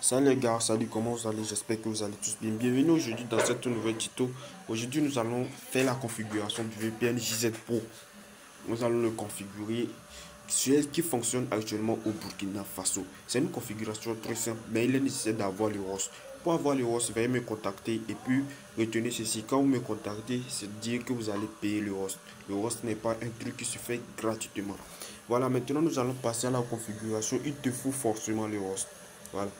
Salut les gars, salut, comment vous allez? J'espère que vous allez tous bien. Bienvenue aujourd'hui dans cette nouvelle tuto. Aujourd'hui, nous allons faire la configuration du VPN JZ Pro. Nous allons le configurer celui qui fonctionne actuellement au Burkina Faso. C'est une configuration très simple, mais il est nécessaire d'avoir le ROS. Pour avoir le ROS, veuillez me contacter et puis retenez ceci. Quand vous me contactez, c'est dire que vous allez payer le ROS. Le ROS n'est pas un truc qui se fait gratuitement. Voilà, maintenant nous allons passer à la configuration. Il te faut forcément le ROS. Voilà.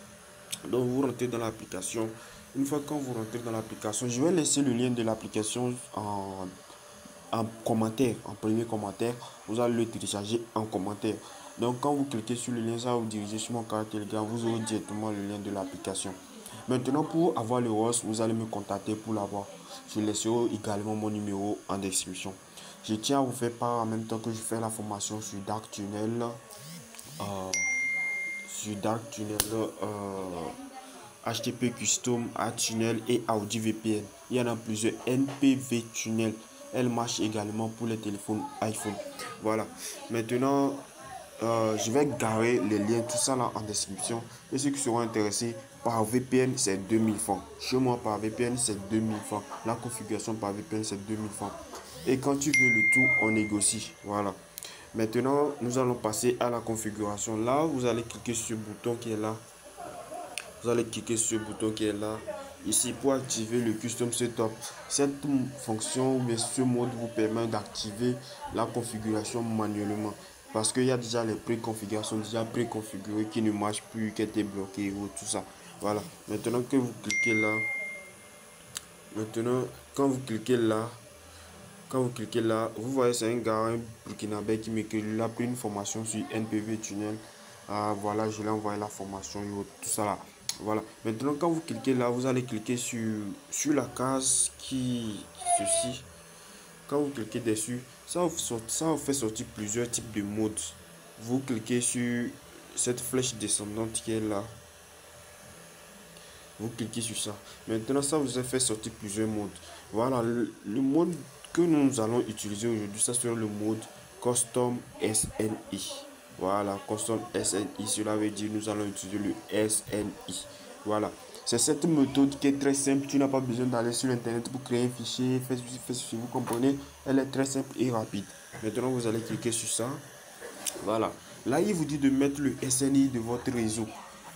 Donc vous rentrez dans l'application. Une fois que vous rentrez dans l'application, je vais laisser le lien de l'application en commentaire, en premier commentaire. Vous allez le télécharger en commentaire. Donc quand vous cliquez sur le lien, ça va vous diriger sur mon canal Telegram. Vous aurez directement le lien de l'application. Maintenant, pour avoir le ROS, vous allez me contacter pour l'avoir. Je laisserai également mon numéro en description. Je tiens à vous faire part en même temps que je fais la formation sur Dark Tunnel. HTTP Custom, A-Tunnel et Audi VPN. Il y en a plusieurs. NPV Tunnel. Elle marche également pour les téléphones iPhone. Voilà. Maintenant, je vais garer les liens, tout ça là en description. Et ceux qui seront intéressés par VPN, c'est 2000 francs. Chez moi, par VPN, c'est 2000 francs. La configuration par VPN, c'est 2000 francs. Et quand tu veux le tout, on négocie. Voilà. Maintenant, nous allons passer à la configuration. Là, vous allez cliquer sur ce bouton qui est là. Vous allez cliquer sur ce bouton qui est là. Ici, pour activer le Custom Setup. Cette fonction ou ce mode vous permet d'activer la configuration manuellement. Parce qu'il y a déjà les préconfigurations déjà préconfigurées qui ne marchent plus, qui étaient bloquées ou tout ça. Voilà. Maintenant que vous cliquez là. Maintenant, quand vous cliquez là, vous voyez, c'est un gars, un burkinabé qui m'écrit. Il a pris une formation sur NPV Tunnel. Ah, voilà, je l'ai envoyé la formation, tout ça là. Voilà. Maintenant, quand vous cliquez là, vous allez cliquer sur la case ceci. Quand vous cliquez dessus, ça vous fait sortir plusieurs types de modes. Vous cliquez sur cette flèche descendante qui est là. Vous cliquez sur ça. Maintenant, ça vous a fait sortir plusieurs modes. Voilà, le mode que nous allons utiliser aujourd'hui, ça sera le mode Custom SNI. Voilà, Custom SNI, cela veut dire nous allons utiliser le SNI. Voilà, c'est cette méthode qui est très simple. Tu n'as pas besoin d'aller sur internet pour créer un fichier, faire ceci, vous comprenez. Elle est très simple et rapide. Maintenant, vous allez cliquer sur ça. Voilà, là il vous dit de mettre le SNI de votre réseau.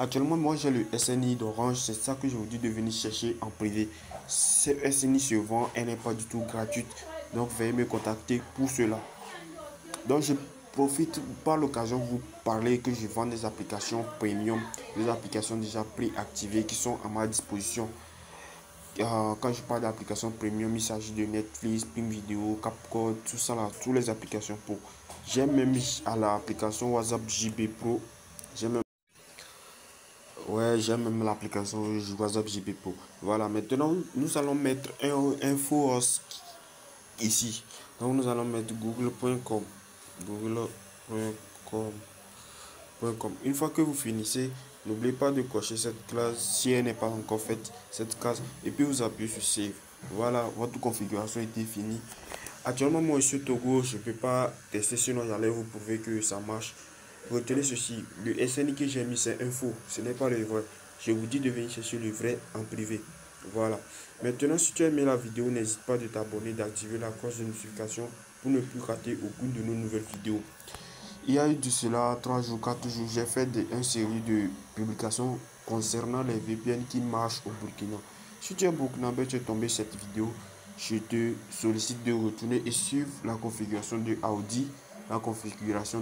Actuellement, moi j'ai le SNI d'Orange, c'est ça que je vous dis de venir chercher en privé. Ce SNI se vend, elle n'est pas du tout gratuite. Donc veuillez me contacter pour cela. Donc je profite par l'occasion de vous parler que je vends des applications premium, des applications déjà préactivées qui sont à ma disposition. Quand je parle d'applications premium, il s'agit de Netflix, Prime Video, CapCut, tout ça là, toutes les applications pour. J'aime même à l'application WhatsApp JB Pro. J'aime même l'application WhatsApp JB Pro. Voilà, maintenant nous allons mettre un faux host ici. Donc nous allons mettre google.com. Google.com. Une fois que vous finissez, n'oubliez pas de cocher cette case si elle n'est pas encore faite, cette case, et puis vous appuyez sur Save. Voilà, votre configuration était finie. Actuellement, moi, je suis Togo, je ne peux pas tester, sinon j'allais vous prouver que ça marche. Retenez ceci, le SNI que j'ai mis, c'est un faux, ce n'est pas le vrai. Je vous dis de venir chercher le vrai en privé. Voilà. Maintenant, si tu as aimé la vidéo, n'hésite pas de t'abonner, d'activer la cloche de notification pour ne plus rater aucune de nos nouvelles vidéos. Il y a eu de cela 3 jours, 4 jours, j'ai fait une série de publications concernant les VPN qui marchent au Burkina. Si tu es burkinabé, tu es tombé sur cette vidéo, je te sollicite de retourner et suivre la configuration de Audi, la configuration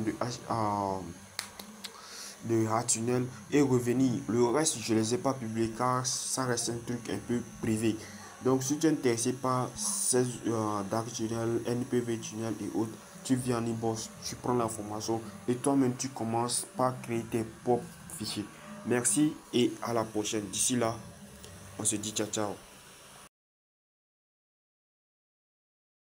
de A-Tunnel et revenir. Le reste, je ne les ai pas publiés car ça reste un truc un peu privé. Donc, si tu es intéressé par ces Dark Tunnel, NPV Tunnel et autres, tu viens en inbox, tu prends l'information et toi-même tu commences par créer tes propres fichiers. Merci et à la prochaine. D'ici là, on se dit ciao ciao.